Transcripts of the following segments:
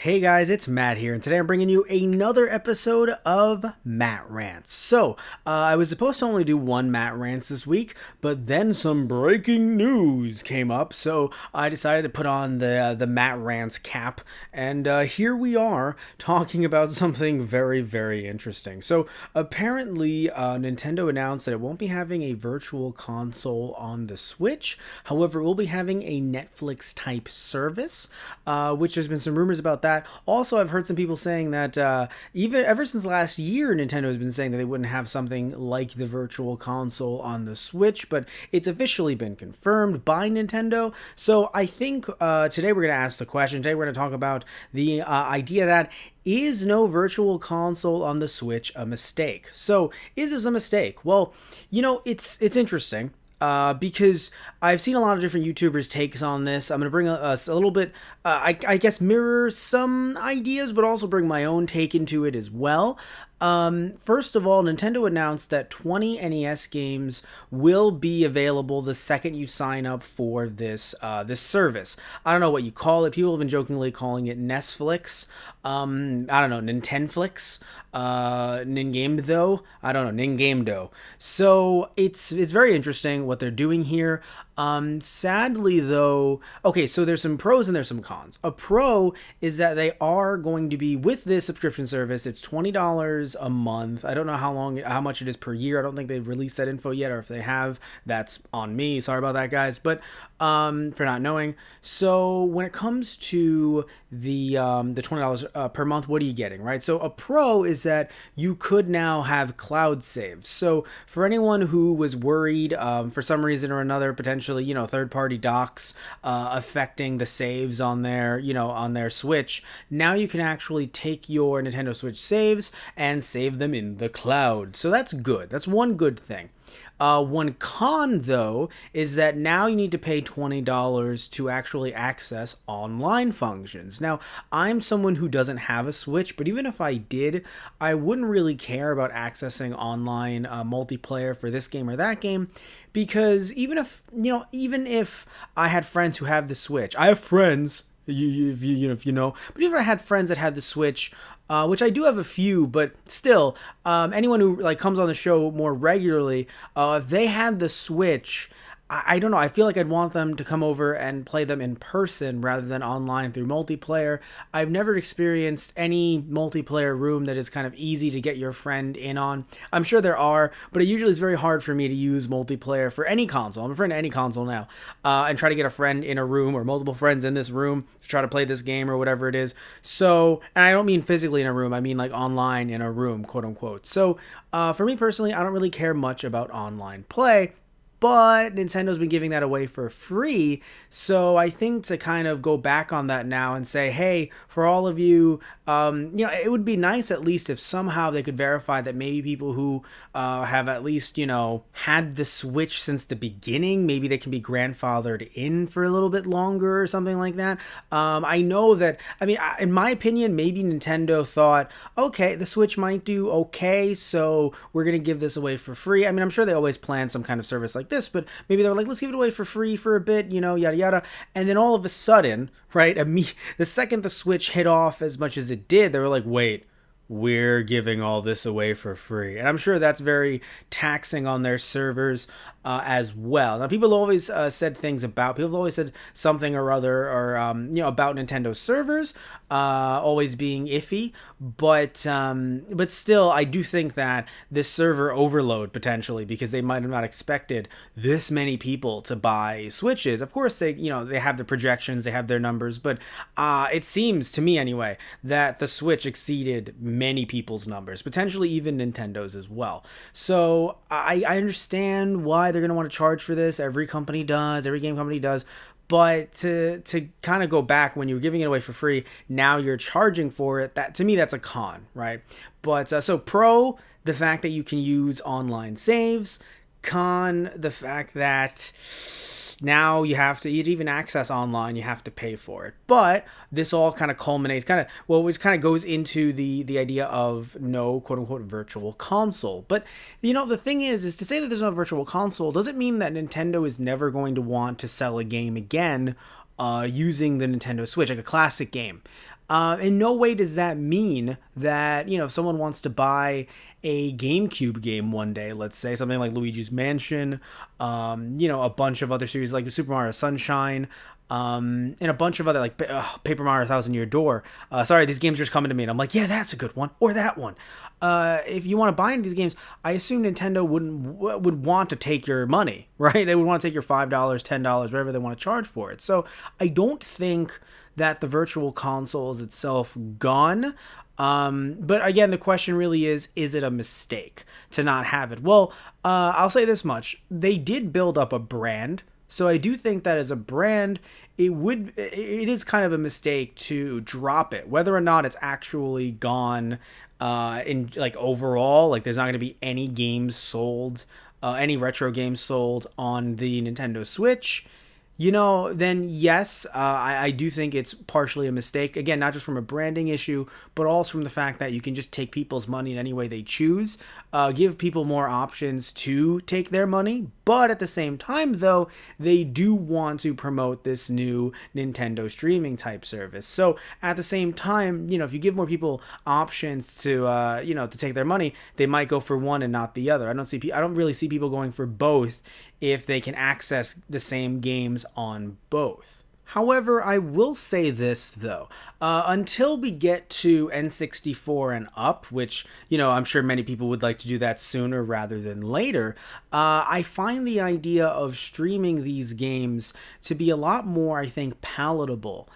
Hey guys, it's Matt here, and today I'm bringing you another episode of Matt Rants. I was supposed to only do one Matt Rants this week, but then some breaking news came up, so I decided to put on the Matt Rants cap, and here we are talking about something very, very interesting. So, apparently, Nintendo announced that it won't be having a virtual console on the Switch. However, it will be having a Netflix-type service, which there's been some rumors about that. Also, I've heard some people saying that even ever since last year, Nintendo has been saying that they wouldn't have something like the Virtual Console on the Switch, but it's officially been confirmed by Nintendo. So I think today we're going to ask the question. Today we're going to talk about the idea that is no virtual console on the Switch a mistake? So, is this a mistake? Well, it's interesting. Because I've seen a lot of different YouTubers' takes on this. I'm going to bring a little bit, I guess, mirror some ideas, but also bring my own take into it as well. First of all, Nintendo announced that 20 NES games will be available the second you sign up for this service. I don't know what you call it. People have been jokingly calling it Nesflix. I don't know, Nintenflix. Ningamdo. I don't know, Ningamdo. So it's very interesting what they're doing here. Sadly though, okay, so there's some pros and there's some cons. A pro is that they are going to be with this subscription service. It's $20 a month. I don't know how much it is per year. I don't think they've released that info yet, or if they have, that's on me. Sorry about that, guys. But for not knowing. So when it comes to the $20 per month, what are you getting, right? So a pro is that you could now have cloud saves. So for anyone who was worried for some reason or another, potentially, third-party docs affecting the saves on their Switch, now you can actually take your Nintendo Switch saves and save them in the cloud. So that's good. That's one good thing. One con, though, is that now you need to pay $20 to actually access online functions. Now, I'm someone who doesn't have a Switch, but even if I did, I wouldn't really care about accessing online multiplayer for this game or that game, because even if I had friends who have the Switch, I have friends, but even if I had friends that had the Switch, which I do have a few, but still, anyone who comes on the show more regularly, if they had the Switch, I don't know. I feel like I'd want them to come over and play them in person rather than online through multiplayer. I've never experienced any multiplayer room that is kind of easy to get your friend in on. I'm sure there are, but it usually is very hard for me to use multiplayer for any console. I'm a friend of any console now, and try to get a friend in a room or multiple friends in this room to try to play this game or whatever it is. So, and I don't mean physically in a room. I mean like online in a room, quote unquote. So, for me personally, I don't really care much about online play. But Nintendo's been giving that away for free, so I think to kind of go back on that now and say, hey, for all of you, it would be nice at least if somehow they could verify that maybe people who have at least, had the Switch since the beginning, maybe they can be grandfathered in for a little bit longer or something like that. I know that, in my opinion, maybe Nintendo thought, okay, the Switch might do okay, so we're going to give this away for free. I'm sure they always plan some kind of service like this, but maybe they were like, let's give it away for free for a bit, yada yada. And then all of a sudden, right, the second the Switch hit off as much as it did, they were like, wait, we're giving all this away for free. And I'm sure that's very taxing on their servers as well. Now, people always people have always said something or other, or about Nintendo servers always being iffy, but still, I do think that this server overload potentially, because they might have not expected this many people to buy Switches. Of course, they have the projections, they have their numbers, but it seems to me anyway that the Switch exceeded many people's numbers, potentially even Nintendo's as well. So I understand why they're going to want to charge for this. Every game company does. But to kind of go back, when you were giving it away for free, now you're charging for it. That, to me, that's a con, right? But so pro, the fact that you can use online saves. Con, the fact that now you have to even access online, you have to pay for it. But this all kind of culminates, which kind of goes into the idea of no quote unquote virtual console. But the thing is to say that there's no virtual console doesn't mean that Nintendo is never going to want to sell a game again using the Nintendo Switch, like a classic game. In no way does that mean that, if someone wants to buy a GameCube game one day, let's say something like Luigi's Mansion, a bunch of other series like Super Mario Sunshine, and a bunch of other like Paper Mario Thousand Year Door. Sorry, these games are just coming to me, and I'm like, yeah, that's a good one, or that one. If you want to buy into these games, I assume Nintendo would want to take your money, right? They would want to take your $5, $10, whatever they want to charge for it. So I don't think that the virtual console is itself gone. But again, the question really is it a mistake to not have it? Well, I'll say this much. They did build up a brand. So I do think that as a brand, it is kind of a mistake to drop it, whether or not it's actually gone, in like overall, like there's not going to be any games sold, any retro games sold on the Nintendo Switch. Then yes, I do think it's partially a mistake. Again, not just from a branding issue, but also from the fact that you can just take people's money in any way they choose, give people more options to take their money. But at the same time, though, they do want to promote this new Nintendo streaming type service. So at the same time, if you give more people options to, to take their money, they might go for one and not the other. I don't really see people going for both if they can access the same games on both. However, I will say this, though. Until we get to N64 and up, which, I'm sure many people would like to do that sooner rather than later, I find the idea of streaming these games to be a lot more, I think, palatable.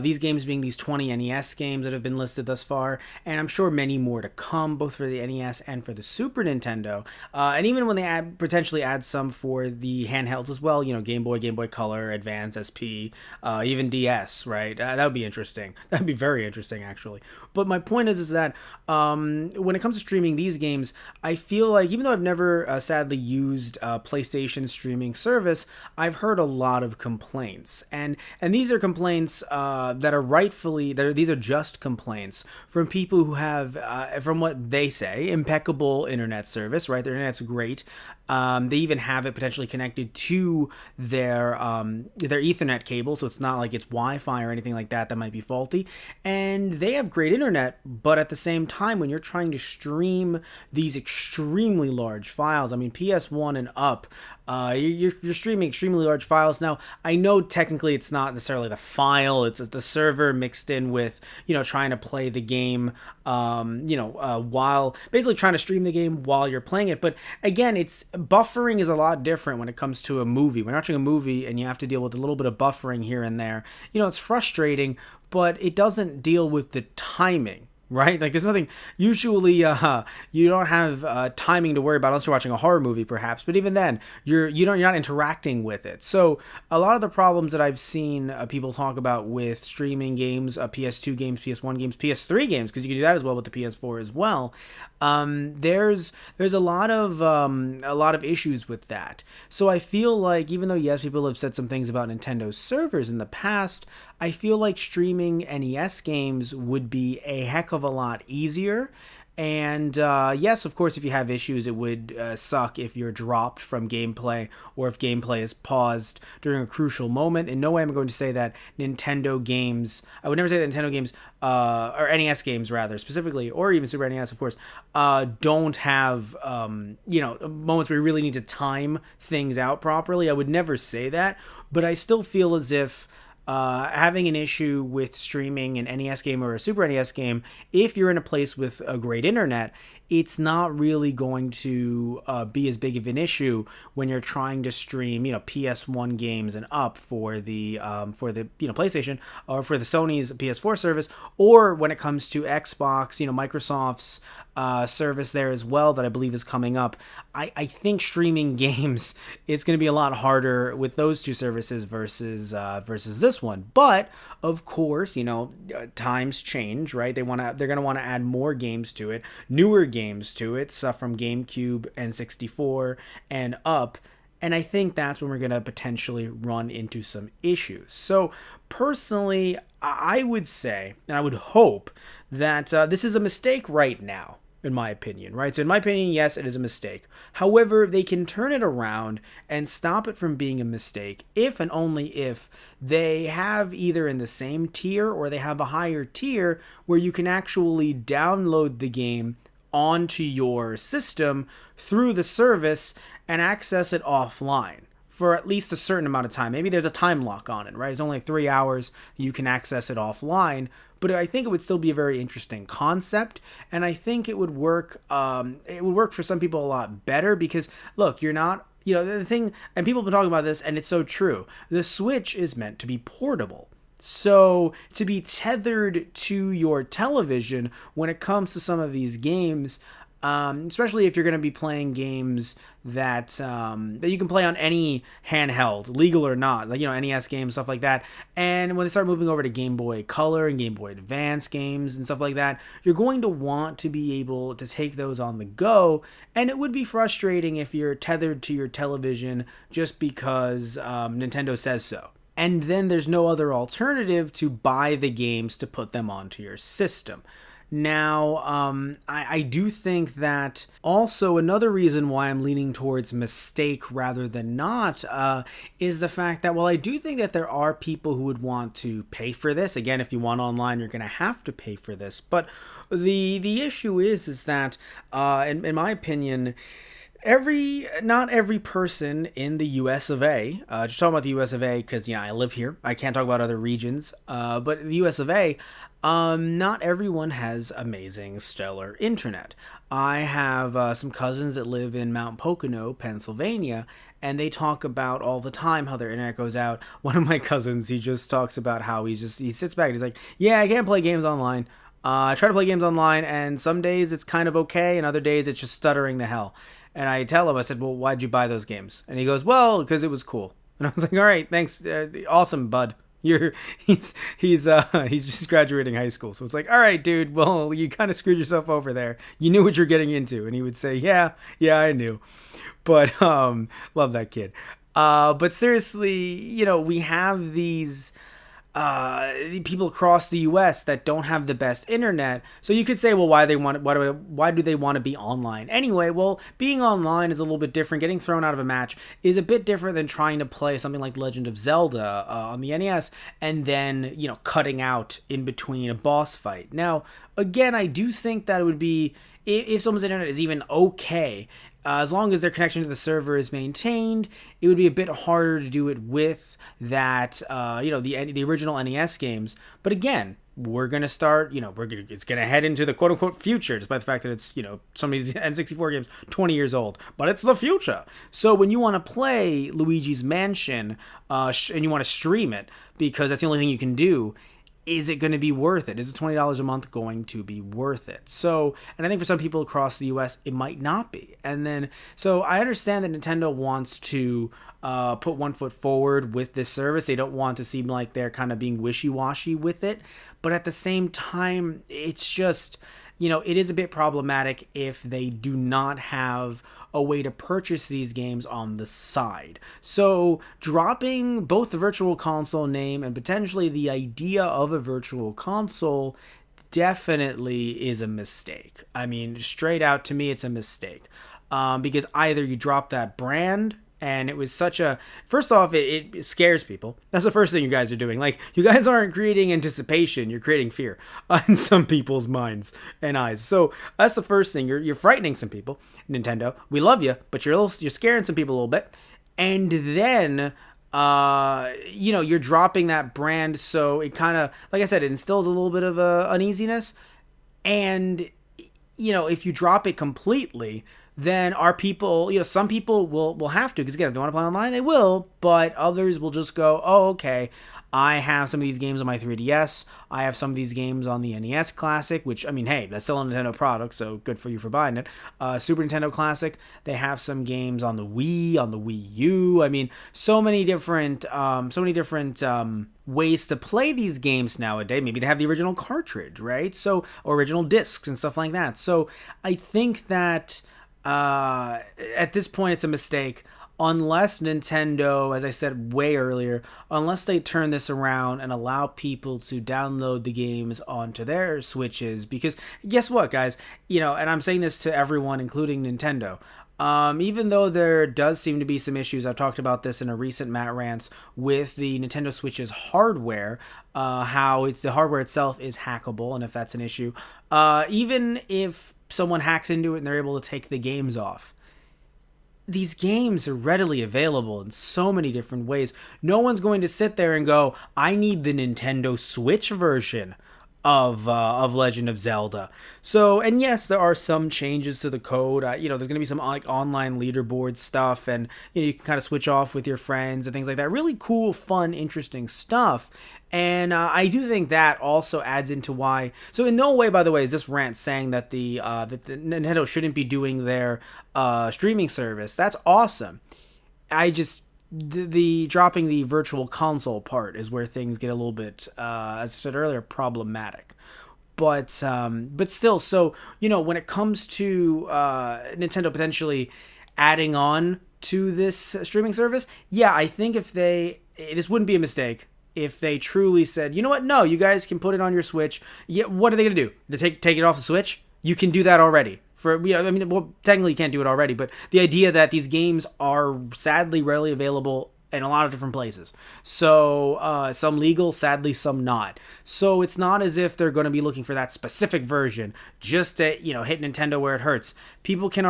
These games being these 20 NES games that have been listed thus far, and I'm sure many more to come, both for the NES and for the Super Nintendo. And even when they potentially add some for the handhelds as well, Game Boy, Game Boy Color, Advance, SP, even DS, right? That would be interesting. That would be very interesting, actually. But my point is that when it comes to streaming these games, I feel like, even though I've never sadly used PlayStation streaming service, I've heard a lot of complaints. And these are complaints that are these are just complaints from people who have, from what they say, impeccable internet service, right? Their internet's great. They even have it potentially connected to their Ethernet cable, so it's not like it's Wi-Fi or anything like that might be faulty. And they have great internet, but at the same time, when you're trying to stream these extremely large files, I mean, PS1 and up, you're streaming extremely large files. Now, I know technically it's not necessarily the file, it's the server mixed in with, trying to play the game, while basically trying to stream the game while you're playing it. But again, buffering is a lot different when it comes to a movie. When you're watching a movie and you have to deal with a little bit of buffering here and there, it's frustrating, but it doesn't deal with the timing. Right? Like there's nothing, usually you don't have timing to worry about unless you're watching a horror movie perhaps, but even then you're not interacting with it. So a lot of the problems that I've seen people talk about with streaming games, PS2 games, PS1 games, PS3 games, because you can do that as well with the PS4 as well. There's a lot of issues with that. So I feel like, even though yes, people have said some things about Nintendo servers in the past, I feel like streaming NES games would be a heck of a lot easier. And yes, of course, if you have issues, it would suck if you're dropped from gameplay or if gameplay is paused during a crucial moment. In no way am I going to say that Nintendo games, I would never say that Nintendo games, or NES games rather, specifically, or even Super NES, of course, don't have, moments where you really need to time things out properly. I would never say that, but I still feel as if having an issue with streaming an NES game or a Super NES game, if you're in a place with a great internet, it's not really going to be as big of an issue when you're trying to stream, PS1 games and up for the PlayStation or for the Sony's PS4 service, or when it comes to Xbox, Microsoft's service there as well that I believe is coming up. I think streaming games, it's going to be a lot harder with those two services versus this one. But of course, times change, right? They're going to want to add more games to it, newer games to it, stuff from GameCube and 64 and up. And I think that's when we're going to potentially run into some issues. So personally, I would say, and I would hope that this is a mistake right now. in my opinion, right? So in my opinion, yes, it is a mistake. However, they can turn it around and stop it from being a mistake if and only if they have either in the same tier or they have a higher tier where you can actually download the game onto your system through the service and access it offline for at least a certain amount of time. Maybe there's a time lock on it, right? It's only like 3 hours you can access it offline, but I think it would still be a very interesting concept, and I think it would work. It would work for some people a lot better because, look, you're not, the thing, and people have been talking about this, and it's so true. The Switch is meant to be portable. So to be tethered to your television when it comes to some of these games, especially if you're going to be playing games that you can play on any handheld, legal or not, like, NES games, stuff like that. And when they start moving over to Game Boy Color and Game Boy Advance games and stuff like that, you're going to want to be able to take those on the go. And it would be frustrating if you're tethered to your television just because Nintendo says so. And then there's no other alternative to buy the games to put them onto your system. Now, I do think that also another reason why I'm leaning towards mistake rather than not is the fact that, well, I do think that there are people who would want to pay for this. Again, if you want online, you're going to have to pay for this. But the issue is that, in my opinion, not every person in the US of A, just talking about the US of A because, I live here. I can't talk about other regions, but the US of A, not everyone has amazing, stellar internet. I have some cousins that live in Mount Pocono, Pennsylvania, and they talk about all the time how their internet goes out. One of my cousins, he just talks about how he sits back and he's like, yeah, I can't play games online. I try to play games online, and some days it's kind of okay, and other days it's just stuttering the hell. And I tell him, I said, well, why'd you buy those games? And he goes, well, because it was cool. And I was like, all right, thanks. Awesome, bud. He's just graduating high school. So it's like, all right, dude, well, you kind of screwed yourself over there. You knew what you're getting into. And he would say, yeah, I knew. But love that kid. But seriously, we have these people across the US that don't have the best internet. So you could say, well, why do they want to be online anyway? Well, being online is a little bit different. Getting thrown out of a match is a bit different than trying to play something like Legend of Zelda on the NES and then, cutting out in between a boss fight. Now, again, I do think that it would be, if someone's internet is even okay, as long as their connection to the server is maintained, it would be a bit harder to do it with that, the original NES games. But again, we're going to start, it's going to head into the quote-unquote future, despite the fact that it's, some of these N64 games 20 years old. But it's the future. So when you want to play Luigi's Mansion and you want to stream it, because that's the only thing you can do, is it going to be worth it? Is the $20 a month going to be worth it? So, and I think for some people across the US, it might not be. And then, so I understand that Nintendo wants to put one foot forward with this service. They don't want to seem like they're kind of being wishy-washy with it. But at the same time, it's just, it is a bit problematic if they do not have a way to purchase these games on the side. So dropping both the Virtual Console name and potentially the idea of a Virtual Console definitely is a mistake. I mean, straight out to me, it's a mistake. Because either you drop that brand, and it was such a... First off, it scares people. That's the first thing you guys are doing. Like, you guys aren't creating anticipation. You're creating fear in some people's minds and eyes. So that's the first thing. You're frightening some people, Nintendo. We love you, but you're scaring some people a little bit. And then... you're dropping that brand, so it kind of... Like I said, it instills a little bit of uneasiness. And, if you drop it completely... then our people, some people will have to, because again, if they want to play online, they will, but others will just go, oh, okay, I have some of these games on my 3DS, I have some of these games on the SNES Classic, which, I mean, hey, that's still a Nintendo product, so good for you for buying it. Super Nintendo Classic, they have some games on the Wii, on the Wii U, I mean, so many different ways to play these games nowadays. Maybe they have the original cartridge, right? So, or original discs and stuff like that. So, I think that... at this point, it's a mistake. unless Nintendo, as I said way earlier, unless they turn this around and allow people to download the games onto their Switches. Because guess what, guys? And I'm saying this to everyone, including Nintendo. Even though there does seem to be some issues, I've talked about this in a recent Matt Rants with the Nintendo Switch's hardware, how the hardware itself is hackable, and if that's an issue, even if someone hacks into it and they're able to take the games off, these games are readily available in so many different ways. No one's going to sit there and go, I need the Nintendo Switch version of Legend of Zelda. So, and yes, there are some changes to the code. There's going to be some like online leaderboard stuff, and you can kind of switch off with your friends and things like that. Really cool, fun, interesting stuff. And I do think that also adds into why. So, in no way, by the way, is this rant saying that the Nintendo shouldn't be doing their streaming service. That's awesome. I just the dropping the virtual console part is where things get a little bit, as I said earlier, problematic. But still, so when it comes to Nintendo potentially adding on to this streaming service, yeah, I think this wouldn't be a mistake if they truly said, you know what, no, you guys can put it on your Switch. Yeah, what are they gonna do? To take it off the Switch? You can do that already. Technically you can't do it already, but the idea that these games are sadly rarely available in a lot of different places. So some legal, sadly some not. So it's not as if they're going to be looking for that specific version just to hit Nintendo where it hurts. People can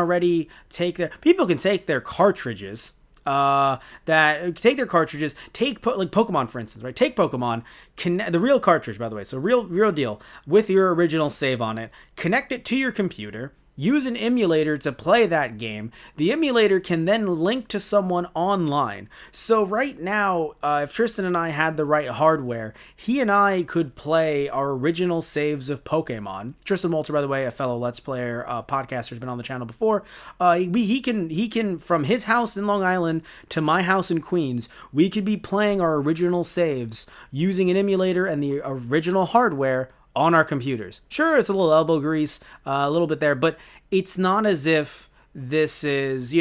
take their cartridges. Take like Pokemon, for instance, right? Take Pokemon, the real cartridge, by the way, so real deal, with your original save on it, connect it to your computer, use an emulator to play that game. The emulator can then link to someone online. So right now, if Tristan and I had the right hardware, he and I could play our original saves of Pokemon. Tristan Walter, by the way, a fellow Let's Player podcaster, has been on the channel before. He can from his house in Long Island to my house in Queens, we could be playing our original saves using an emulator and the original hardware on our computers. Sure, it's a little elbow grease, a little bit there, but it's not as if this is,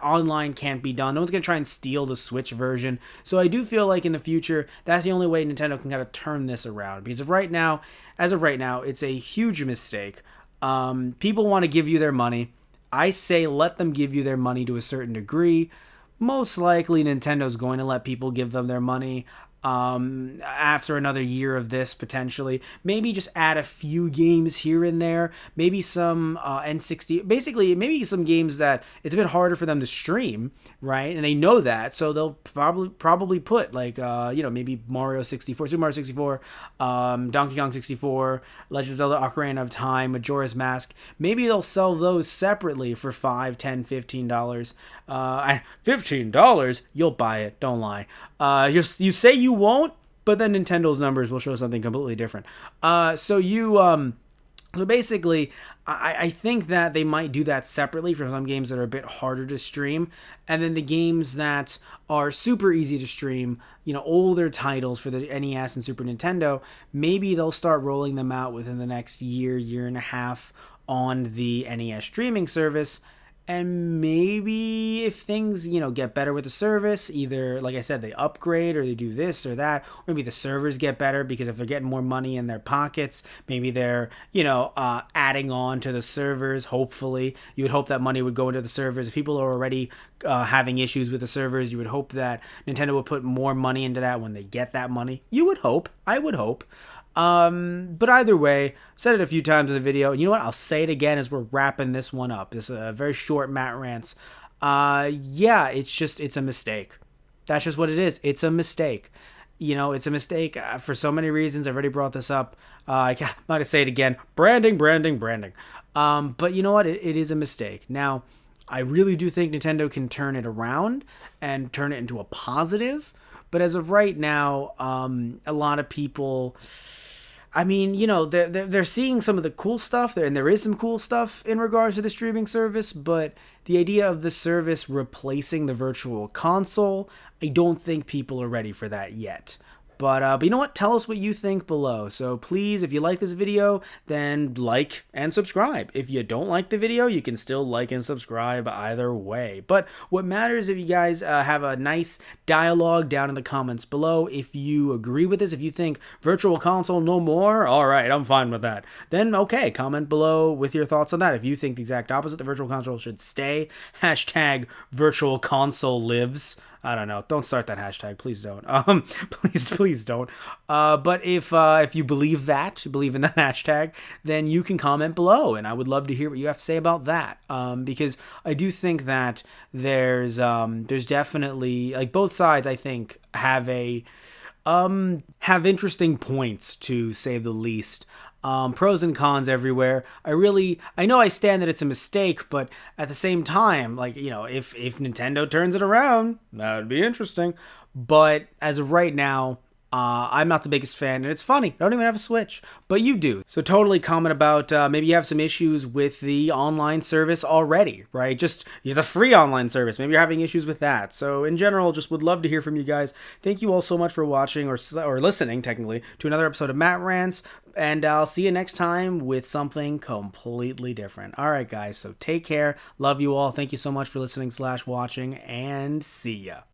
online can't be done. No one's going to try and steal the Switch version. So I do feel like in the future, that's the only way Nintendo can kind of turn this around. Because as of right now, it's a huge mistake. People want to give you their money. I say let them give you their money to a certain degree. Most likely Nintendo's going to let people give them their money. After another year of this, potentially maybe just add a few games here and there, maybe some N60, basically maybe some games that it's a bit harder for them to stream, right? And they know that, so they'll probably put like maybe Mario 64, Super Mario 64, Donkey Kong 64, Legend of Zelda Ocarina of Time, Majora's Mask. Maybe they'll sell those separately for $5, $10, $15. $15, you'll buy it, don't lie. You say you won't, but then Nintendo's numbers will show something completely different. So basically, I think that they might do that separately for some games that are a bit harder to stream, and then the games that are super easy to stream, older titles for the NES and Super Nintendo, maybe they'll start rolling them out within the next year and a half on the NES streaming service. And maybe if things, get better with the service, either, like I said, they upgrade or they do this or that, or maybe the servers get better because if they're getting more money in their pockets, maybe they're, adding on to the servers, hopefully. You would hope that money would go into the servers. If people are already having issues with the servers, you would hope that Nintendo would put more money into that when they get that money. You would hope. I would hope. But either way, I've said it a few times in the video, and you know what? I'll say it again as we're wrapping this one up. This is a very short Matt Rants. It's a mistake. That's just what it is. It's a mistake. It's a mistake for so many reasons. I've already brought this up. I'm not gonna say it again. Branding. But you know what? It is a mistake. Now, I really do think Nintendo can turn it around and turn it into a positive. But as of right now, a lot of people, they're seeing some of the cool stuff there, and there is some cool stuff in regards to the streaming service, but the idea of the service replacing the virtual console, I don't think people are ready for that yet. But you know what? Tell us what you think below. So please, if you like this video, then like and subscribe. If you don't like the video, you can still like and subscribe either way. But what matters if you guys have a nice dialogue down in the comments below. If you agree with this, if you think Virtual Console no more, all right, I'm fine with that. Then okay, comment below with your thoughts on that. If you think the exact opposite, the Virtual Console should stay, hashtag Virtual Console lives. I don't know. Don't start that hashtag. Please don't. Please don't. But if you believe that, you believe in that hashtag, then you can comment below, and I would love to hear what you have to say about that. Because I do think that there's definitely, like, both sides, I think, have interesting points, to say the least. Pros and cons everywhere. I know I stand that it's a mistake, but at the same time, like, you know, if Nintendo turns it around, that would be interesting. But as of right now, I'm not the biggest fan, and it's funny. I don't even have a Switch, but you do. So totally comment about maybe you have some issues with the online service already, right? Just the free online service. Maybe you're having issues with that. So in general, just would love to hear from you guys. Thank you all so much for watching or listening, technically, to another episode of Matt Rants, and I'll see you next time with something completely different. All right, guys, so take care. Love you all. Thank you so much for listening / watching, and see ya.